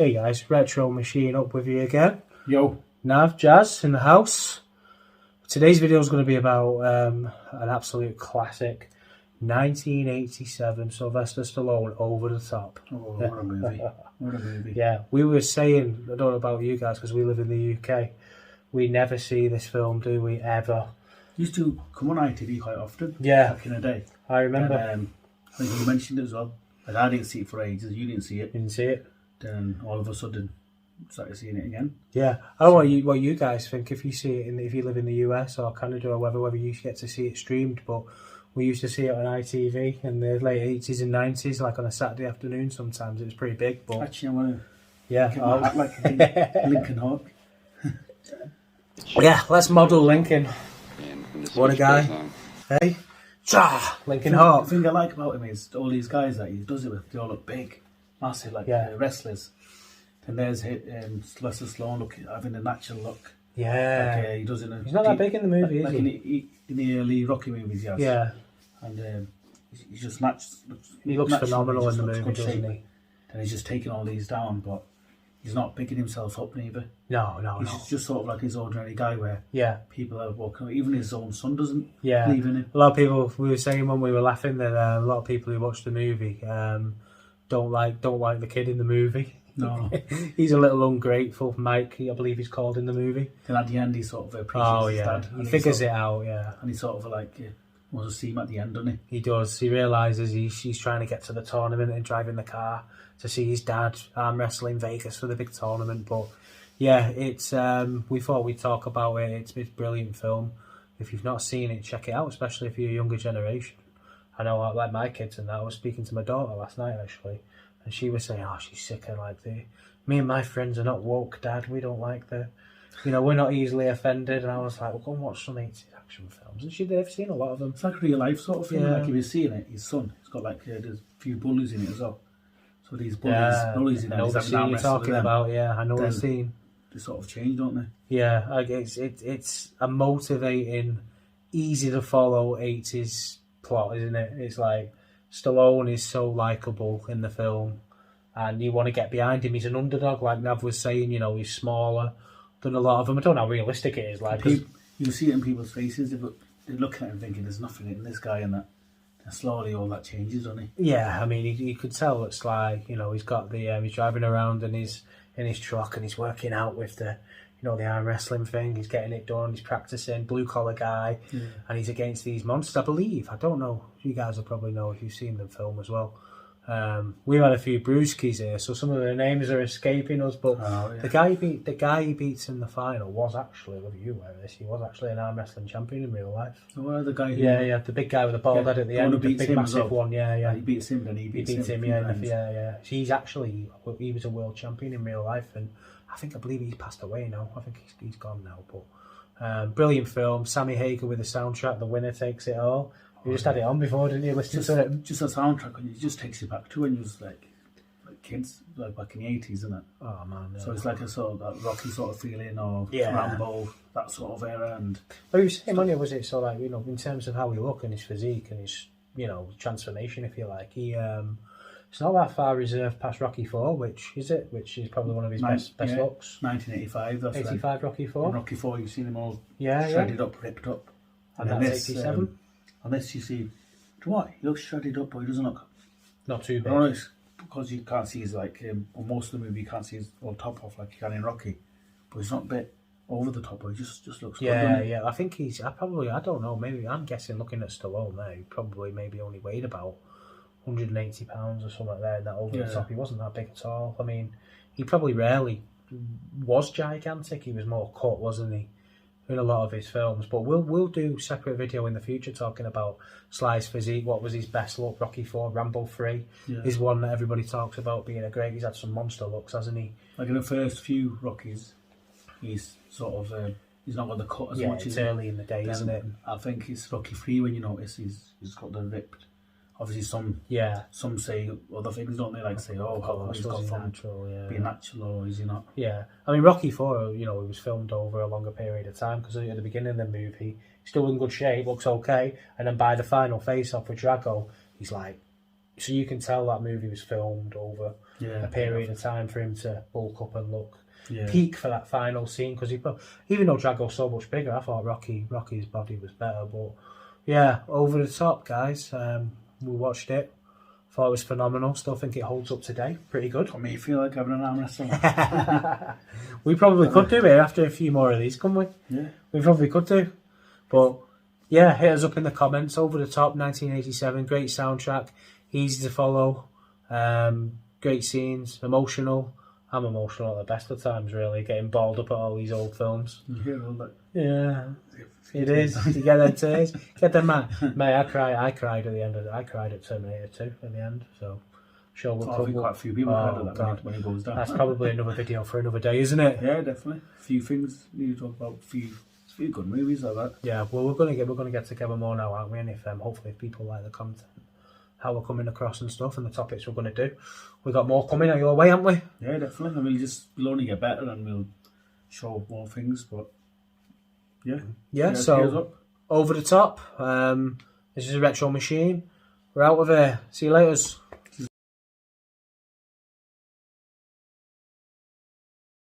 Hey guys, Retro Machine up with you again. Yo. Nav, Jazz in the house. Today's video is going to be about an absolute classic, 1987 Sylvester Stallone, Over the Top. Oh, what a movie. What a movie. Yeah, we were saying, I don't know about you guys because we live in the UK, we never see this film, do we, ever? Used to come on ITV quite often. Yeah. Back in the day. I remember. And, I think you mentioned it as well. Like, I didn't see it for ages. You didn't see it. Didn't see it. Then all of a sudden, started seeing it again. Yeah, I don't know what you guys think if you see it if you live in the US or Canada or whether you get to see it streamed. But we used to see it on ITV in the late 80s and 90s, like on a Saturday afternoon. Sometimes it was pretty big. But actually, I want to yeah, like a Lincoln Hawk. Yeah, let's model Lincoln. What a guy! Hey, Lincoln Hawk. The thing I like about him is all these guys that he does it with. They all look big. Massive, like wrestlers. And there's Sylvester Stallone having a natural look. Yeah. Like, he does in a he's not that big in the movie, like is he? In the early Rocky movies, yes. Yeah. And he's just he looks phenomenal in the movie, doesn't he? And he's just taking all these down, but he's not bigging himself up neither. No. He's just sort of like his ordinary guy where people are walking. Even his own son doesn't believe in him. A lot of people, we were saying when we were laughing that a lot of people who watched the movie don't like the kid in the movie. No. He's a little ungrateful. Mike, I believe he's called in the movie. Then at the end, he sort of appreciates his dad. He figures it out, yeah. And he sort of like wants to see him at the end, doesn't he? He does. He realises he's trying to get to the tournament and driving the car to see his dad arm wrestling Vegas for the big tournament. But yeah, it's we thought we'd talk about it. It's a brilliant film. If you've not seen it, check it out, especially if you're a younger generation. I know, like my kids and that. I was speaking to my daughter last night actually, and she was saying, "Oh, she's sick of like me and my friends are not woke, Dad. We don't like we're not easily offended." And I was like, "Well, go and watch some 80s action films." And they've seen a lot of them. It's like a real life sort of thing. Yeah. Like if you're seeing it, his son, it's got like there's a few bullies in it as well. So these bullies in there, I know the scene you're talking about. Yeah, I know the scene. They sort of change, don't they? Yeah, it's a motivating, easy to follow 80s plot, isn't it? It's like Stallone is so likable in the film, and you want to get behind him. He's an underdog, like Nav was saying. He's smaller than a lot of them. I don't know how realistic it is. Like you see it in people's faces. They're looking at him thinking, "There's nothing in this guy," and that. And slowly, all that changes, doesn't he? Yeah, I mean, you could tell it's like he's got he's driving around in his truck and he's working out with the the arm wrestling thing. He's getting it done. He's practicing, blue collar guy, and he's against these monsters. I believe. I don't know. You guys will probably know if you've seen the film as well. We've had a few brewskis here, so some of the names are escaping us. But the guy he beats in the final was actually, whether you aware of this, he was actually an arm wrestling champion in real life. Oh, the guy. Yeah, the big guy with the bald head at the end, the big massive one. Yeah. He beats him, then he beats him. Yeah. He was a world champion in real life, and I believe he's passed away now. I think he's gone now. But brilliant film. Sammy Hagar with the soundtrack. The winner takes it all. You just had it on before, didn't you? Listen to it. Just a soundtrack, and it just takes you back to when you was like kids, like back in the 80s, isn't it? Oh man! Yeah. So it's like a sort of that Rocky sort of feeling, or Rambo, that sort of era. And he was saying, was it? So like in terms of how he look and his physique and his transformation, if you like, he it's not that far reserved past Rocky 4, which is probably one of his best looks. 1985. That's 85 Rocky 4. In Rocky 4, you've seen him all shredded up, ripped up. And that's 87. Unless you see, what? He looks shredded up, but he doesn't look not too big. No, because you can't see his on most of the movie you can't see his all top off like you can in Rocky, but he's not a bit over the top. But he just looks good. Yeah. I think I don't know. Maybe I'm guessing looking at Stallone there, he probably maybe only weighed about 180 pounds or something like that. That over the top, he wasn't that big at all. I mean, he probably rarely was gigantic. He was more cut, wasn't he? In a lot of his films, but we'll do a separate video in the future talking about Sly's physique. What was his best look? Rocky 4, Rambo 3 is one that everybody talks about being a great. He's had some monster looks, hasn't he? Like in the first few Rockies, he's sort of he's not got the cut as much. It's early in the day, isn't it? I think it's Rocky 3 when you notice he's got the ripped. Obviously, some say other things, don't they? Like say, how he's got from being natural, or is he not? Yeah, I mean, Rocky 4, it was filmed over a longer period of time because at the beginning of the movie, he's still in good shape, looks okay, and then by the final face-off with Drago, he's so you can tell that movie was filmed over a period of time for him to bulk up and look peak for that final scene, because even though Drago's so much bigger, I thought Rocky's body was better. But yeah, over the top, guys. We watched it. Thought it was phenomenal. Still think it holds up today. Pretty good. I mean, you feel like having an arm wrestle. We probably could do it after a few more of these, couldn't we? Yeah. We probably could do. But yeah, hit us up in the comments. Over the Top, 1987. Great soundtrack. Easy to follow. Great scenes. Emotional. I'm emotional at the best of times, really, getting balled up at all these old films. Yeah, it is. You get them tears. Get them, mate. I cried at the end of it. I cried at Terminator 2 in the end. So, sure, I think quite a few people cried at that when it goes down. That's probably another video for another day, isn't it? Yeah, definitely. A few things you talk about. A few good movies like that. Yeah, well, we're gonna get together more now, aren't we? And if hopefully if people like the content, how we're coming across and stuff, and the topics we're going to do. We've got more coming your way, haven't we? Yeah, definitely. And we'll only get better and we'll show more things, but yeah. So, Over the Top. This is a Retro Machine. We're out of here. See you later.